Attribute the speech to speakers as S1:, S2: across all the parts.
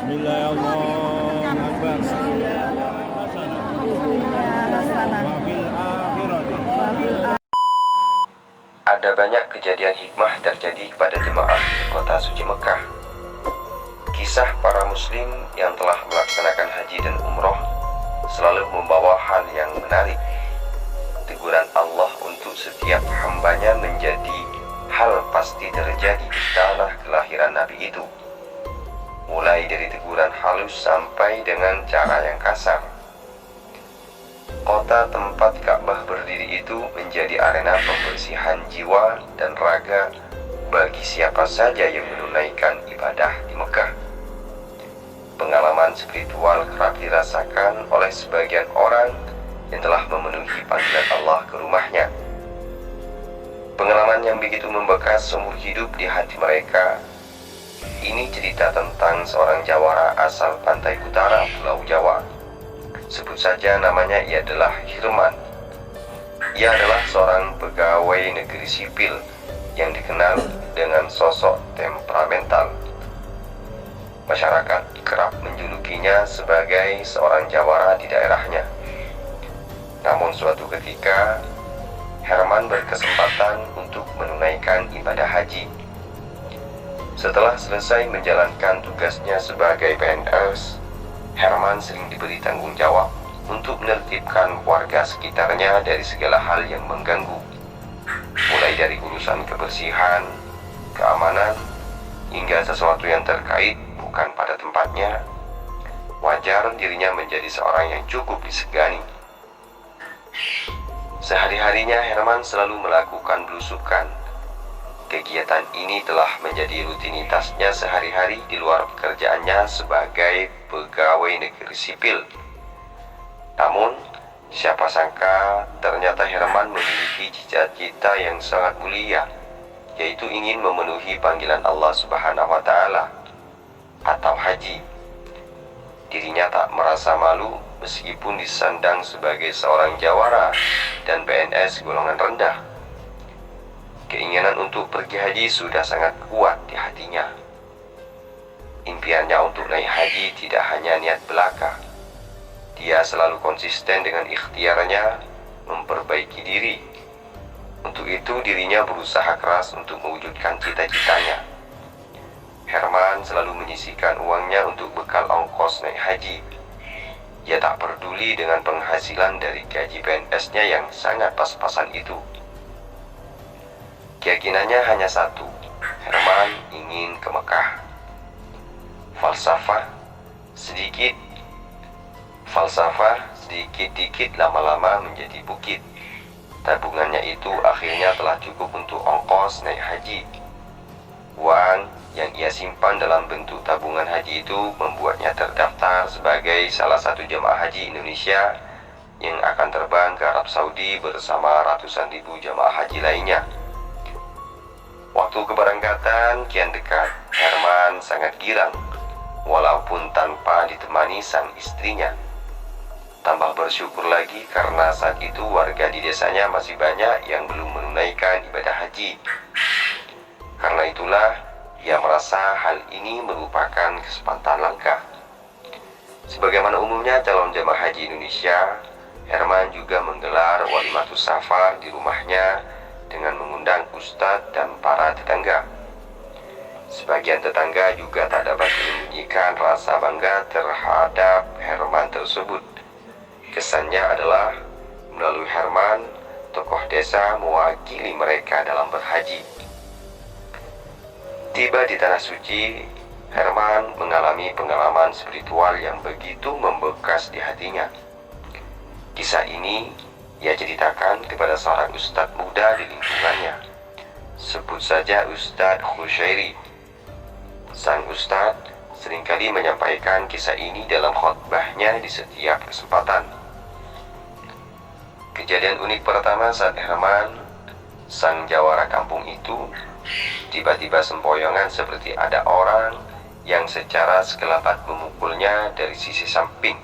S1: Bismillah, Allahu Akbar.
S2: Ada banyak kejadian hikmah terjadi kepada jemaah di kota suci Mekah. Kisah para muslim yang telah melaksanakan haji dan umroh selalu membawa hal yang menarik. Teguran Allah untuk setiap hambanya menjadi hal pasti terjadi di tanah kelahiran Nabi itu. Mulai dari teguran halus sampai dengan cara yang kasar. Kota tempat Ka'bah berdiri itu menjadi arena pembersihan jiwa dan raga bagi siapa saja yang menunaikan ibadah di Mekah. Pengalaman spiritual kerap dirasakan oleh sebagian orang yang telah memenuhi panggilan Allah ke rumahnya. Pengalaman yang begitu membekas seumur hidup di hati mereka. Ini cerita tentang seorang jawara asal pantai utara Pulau Jawa. Sebut saja namanya, ia adalah Hirman. Ia adalah seorang pegawai negeri sipil yang dikenal dengan sosok temperamental. Masyarakat kerap menjulukinya sebagai seorang jawara di daerahnya. Namun suatu ketika, Herman berkesempatan untuk menunaikan ibadah haji. Setelah selesai menjalankan tugasnya sebagai PNS, Herman sering diberi tanggung jawab untuk menertibkan warga sekitarnya dari segala hal yang mengganggu, mulai dari urusan kebersihan, keamanan, hingga sesuatu yang terkait bukan pada tempatnya. Wajar dirinya menjadi seorang yang cukup disegani. Sehari-harinya Herman selalu melakukan belusukan. Kegiatan ini telah menjadi rutinitasnya sehari-hari di luar pekerjaannya sebagai pegawai negeri sipil. Namun, siapa sangka ternyata Herman memiliki cita-cita yang sangat mulia, yaitu ingin memenuhi panggilan Allah Subhanahu wa Ta'ala atau haji. Dirinya tak merasa malu meskipun disandang sebagai seorang jawara dan PNS golongan rendah. Keinginan untuk pergi haji sudah sangat kuat di hatinya. Impiannya untuk naik haji tidak hanya niat belaka. Dia selalu konsisten dengan ikhtiarnya memperbaiki diri. Untuk itu dirinya berusaha keras untuk mewujudkan cita-citanya. Herman selalu menyisihkan uangnya untuk bekal ongkos naik haji. Ia tak peduli dengan penghasilan dari gaji PNS-nya yang sangat pas-pasan itu. Keyakinannya hanya satu, Herman ingin ke Mekah. Falsafah sedikit-dikit lama-lama menjadi bukit. Tabungannya itu akhirnya telah cukup untuk ongkos naik haji. Uang yang ia simpan dalam bentuk tabungan haji itu membuatnya terdaftar sebagai salah satu jemaah haji Indonesia yang akan terbang ke Arab Saudi bersama ratusan ribu jemaah haji lainnya. Waktu keberangkatan kian dekat, Herman sangat girang, walaupun tanpa ditemani sang istrinya. Tambah bersyukur lagi karena saat itu warga di desanya masih banyak yang belum menunaikan ibadah haji. Karena itulah, ia merasa hal ini merupakan kesempatan langka. Sebagaimana umumnya calon jemaah haji Indonesia, Herman juga menggelar walimatus safar di rumahnya dengan mengundang ustadz dan para tetangga. Sebagian tetangga juga tak dapat menyembunyikan rasa bangga terhadap Herman tersebut. Kesannya adalah melalui Herman, tokoh desa mewakili mereka dalam berhaji. Tiba di tanah suci, Herman mengalami pengalaman spiritual yang begitu membekas di hatinya. Kisah ini ia ceritakan kepada seorang ustadz muda di lingkungannya. Sebut saja Ustadz Khusyairi. Sang ustadz seringkali menyampaikan kisah ini dalam khotbahnya di setiap kesempatan. Kejadian unik pertama saat Herman, sang jawara kampung itu, tiba-tiba sempoyongan seperti ada orang yang secara sekelebat memukulnya dari sisi samping.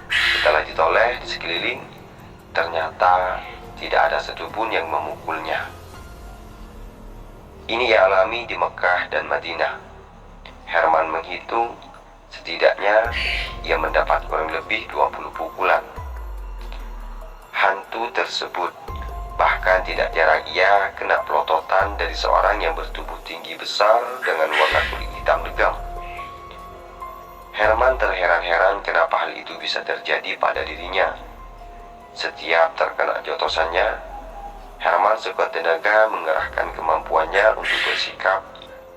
S2: Setelah ditoleh di sekeliling, ternyata tidak ada satupun yang memukulnya. Ini ia alami di Mekah dan Madinah. Herman menghitung Setidaknya ia mendapat kurang lebih 20 pukulan. Hantu tersebut bahkan tidak jarang ia kena pelototan dari seorang yang bertubuh tinggi besar dengan warna kulit hitam legam. Herman terheran-heran kenapa hal itu bisa terjadi pada dirinya. Setiap terkena jotosannya, Herman sekuat tenaga mengerahkan kemampuannya untuk bersikap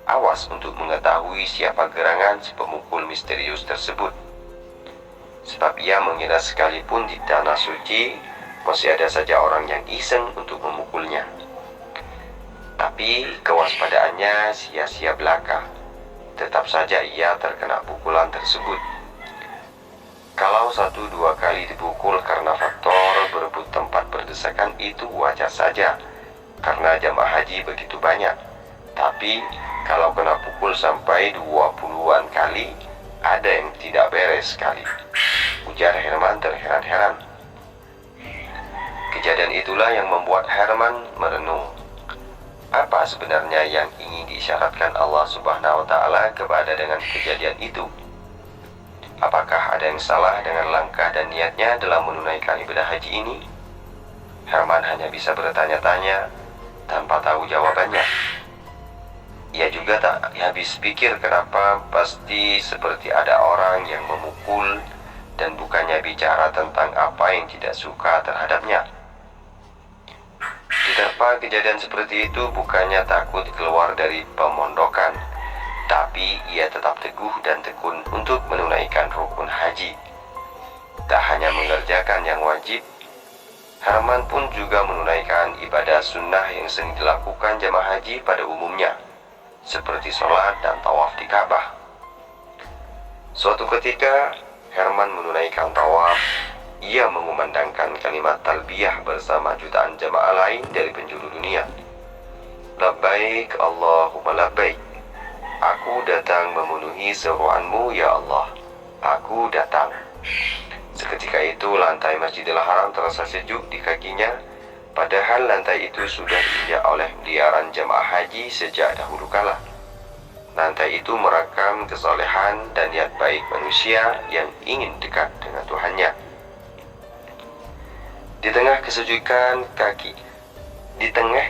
S2: awas untuk mengetahui siapa gerangan si pemukul misterius tersebut. Sebab ia mengira sekalipun di tanah suci masih ada saja orang yang iseng untuk memukulnya. Tapi kewaspadaannya sia-sia belaka. Tetap saja ia terkena pukulan tersebut. Kalau 1-2 kali dipukul karena faktor berebut tempat berdesakan itu wajar saja, karena jamaah haji begitu banyak. Tapi kalau kena pukul sampai 20-an kali, ada yang tidak beres sekali, ujar Herman terheran-heran. Kejadian itulah yang membuat Herman merenung. Apa sebenarnya yang ingin diisyaratkan Allah Subhanahu wa Ta'ala kepada dengan kejadian itu? Apakah ada yang salah dengan langkah dan niatnya dalam menunaikan ibadah haji ini? Herman hanya bisa bertanya-tanya tanpa tahu jawabannya. Ia juga tak habis pikir kenapa pasti seperti ada orang yang memukul dan bukannya bicara tentang apa yang tidak suka terhadapnya. Diterpa kejadian seperti itu bukannya takut keluar dari pemondokan, tapi ia tetap teguh dan tekun untuk menunaikan rukun haji. Tak hanya mengerjakan yang wajib, Herman pun juga menunaikan ibadah sunnah yang sering dilakukan jamaah haji pada umumnya, seperti sholat dan tawaf di Ka'bah. Suatu ketika, Herman menunaikan tawaf. Ia mengumandangkan kalimat talbiyah bersama jutaan jamaah lain dari penjuru dunia. Labbaik Allahumma labbaik. Aku datang memenuhi seruanmu ya Allah. Aku datang. Seketika itu lantai Masjidil Haram terasa sejuk di kakinya, padahal lantai itu sudah diinjak oleh miliaran jamaah haji sejak dahulu kala. Lantai itu merekam kesolehan dan niat baik manusia yang ingin dekat dengan Tuhannya. Di tengah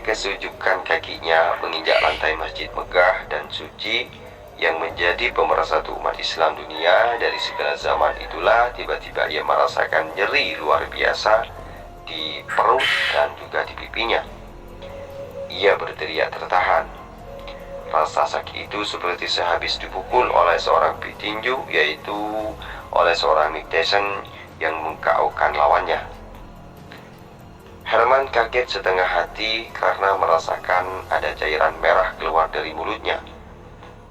S2: kesujukan kakinya menginjak lantai masjid megah dan suci yang menjadi pemersatu umat Islam dunia dari segala zaman, itulah tiba-tiba ia merasakan nyeri luar biasa di perut dan juga di pipinya. Ia berteriak tertahan. Rasa sakit itu seperti sehabis dipukul oleh seorang petinju, yaitu oleh seorang Mike Tyson yang mengKO-kan lawannya. Herman kaget setengah hati karena merasakan ada cairan merah keluar dari mulutnya.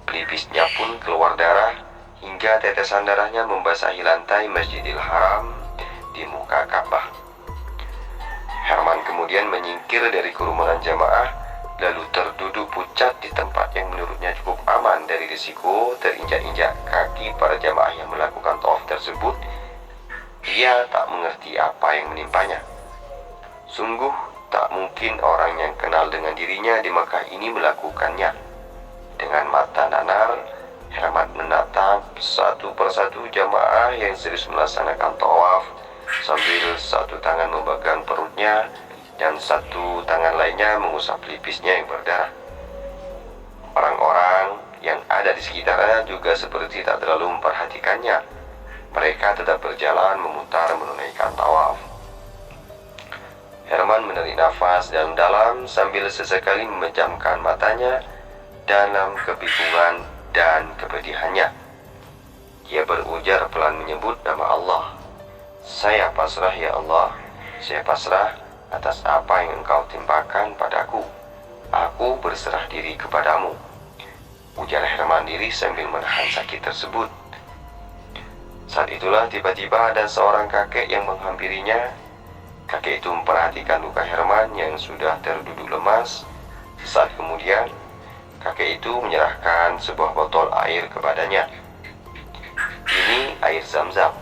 S2: Pelipisnya pun keluar darah hingga tetesan darahnya membasahi lantai Masjidil Haram di muka Ka'bah. Herman kemudian menyingkir dari kerumunan jamaah, lalu terduduk pucat di tempat yang menurutnya cukup aman dari risiko terinjak-injak kaki para jamaah yang melakukan tawaf tersebut. Ia tak mengerti apa yang menimpanya. Sungguh tak mungkin orang yang kenal dengan dirinya di Makkah ini melakukannya. Dengan mata nanar, Herman menatap satu persatu jamaah yang serius melaksanakan tawaf, sambil satu tangan memegang perutnya dan satu tangan lainnya mengusap pelipisnya yang berdarah. Orang-orang yang ada di sekitarnya juga seperti tak terlalu memperhatikannya. Mereka tetap berjalan memutar menunaikan tawaf. Herman menarik nafas dalam-dalam sambil sesekali memejamkan matanya dalam kebingungan dan kepedihannya. Ia berujar pelan menyebut nama Allah. Saya pasrah ya Allah, saya pasrah atas apa yang Engkau timpakan padaku. Aku berserah diri kepadamu, ujar Herman diri sambil menahan sakit tersebut. Saat itulah tiba-tiba ada seorang kakek yang menghampirinya. Kakek itu memperhatikan luka Herman yang sudah terduduk lemas. Sesaat kemudian, kakek itu menyerahkan sebuah botol air kepadanya. Ini air Zam-Zam.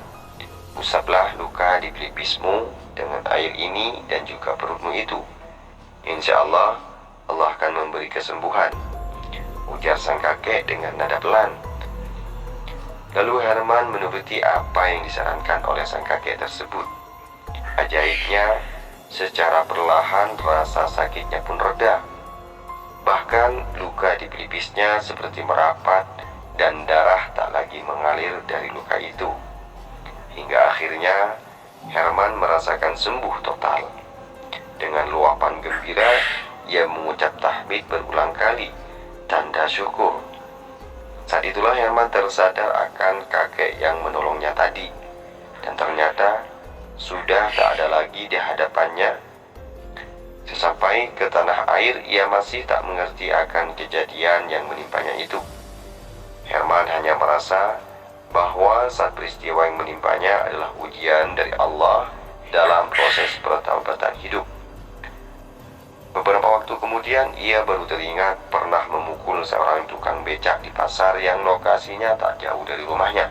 S2: Usaplah luka di pelipismu dengan air ini dan juga perutmu itu. Insya Allah, Allah akan memberi kesembuhan, ujar sang kakek dengan nada pelan. Lalu Herman menuruti apa yang disarankan oleh sang kakek tersebut. Ajaibnya, secara perlahan rasa sakitnya pun reda. Bahkan luka di pelipisnya seperti merapat dan darah tak lagi mengalir dari luka itu. Hingga akhirnya Herman merasakan sembuh total. Dengan luapan gembira, ia mengucap tahmid berulang kali, tanda syukur. Saat itulah Herman tersadar akan kakek yang menolongnya tadi, dan ternyata sudah tak ada lagi di hadapannya. Sesampai ke tanah air, ia masih tak mengerti akan kejadian yang menimpanya itu. Herman hanya merasa bahwa saat peristiwa yang menimpanya adalah ujian dari Allah dalam proses pertaubatan hidup. Beberapa waktu kemudian, ia baru teringat pernah memukul seorang tukang becak di pasar yang lokasinya tak jauh dari rumahnya.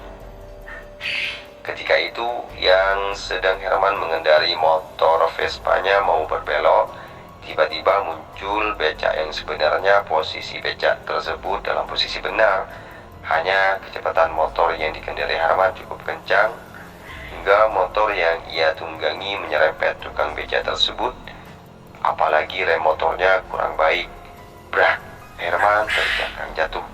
S2: Ketika itu, yang sedang Herman mengendari motor Vespanya mau berbelok, tiba-tiba muncul becak yang sebenarnya posisi becak tersebut dalam posisi benar. Hanya kecepatan motor yang dikendarai Herman cukup kencang, hingga motor yang ia tunggangi menyerempet tukang becak tersebut. Apalagi rem motornya kurang baik. Brak, Herman terjangkang jatuh.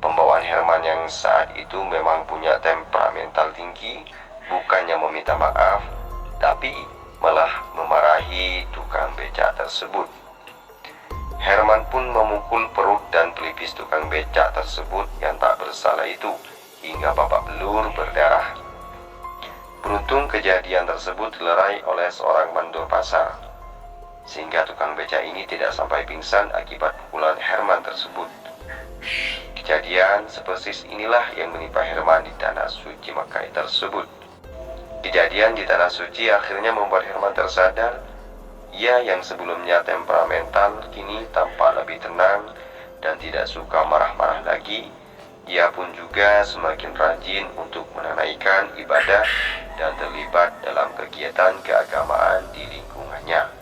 S2: Pembawaan Herman yang saat itu memang punya temperamental tinggi, bukannya meminta maaf, tapi malah memarahi tukang becak tersebut. Herman pun memukul perut dan pelipis tukang becak tersebut yang tak bersalah itu, hingga babak belur berdarah. Beruntung kejadian tersebut dilerai oleh seorang mandor pasar, sehingga tukang becak ini tidak sampai pingsan akibat pukulan Herman tersebut. Kejadian sepersis inilah yang menimpa Herman di tanah suci Makkah tersebut. Kejadian di tanah suci akhirnya membuat Herman tersadar, ia yang sebelumnya temperamental kini tampak lebih tenang dan tidak suka marah-marah lagi. Ia pun juga semakin rajin untuk menunaikan ibadah dan terlibat dalam kegiatan keagamaan di lingkungannya.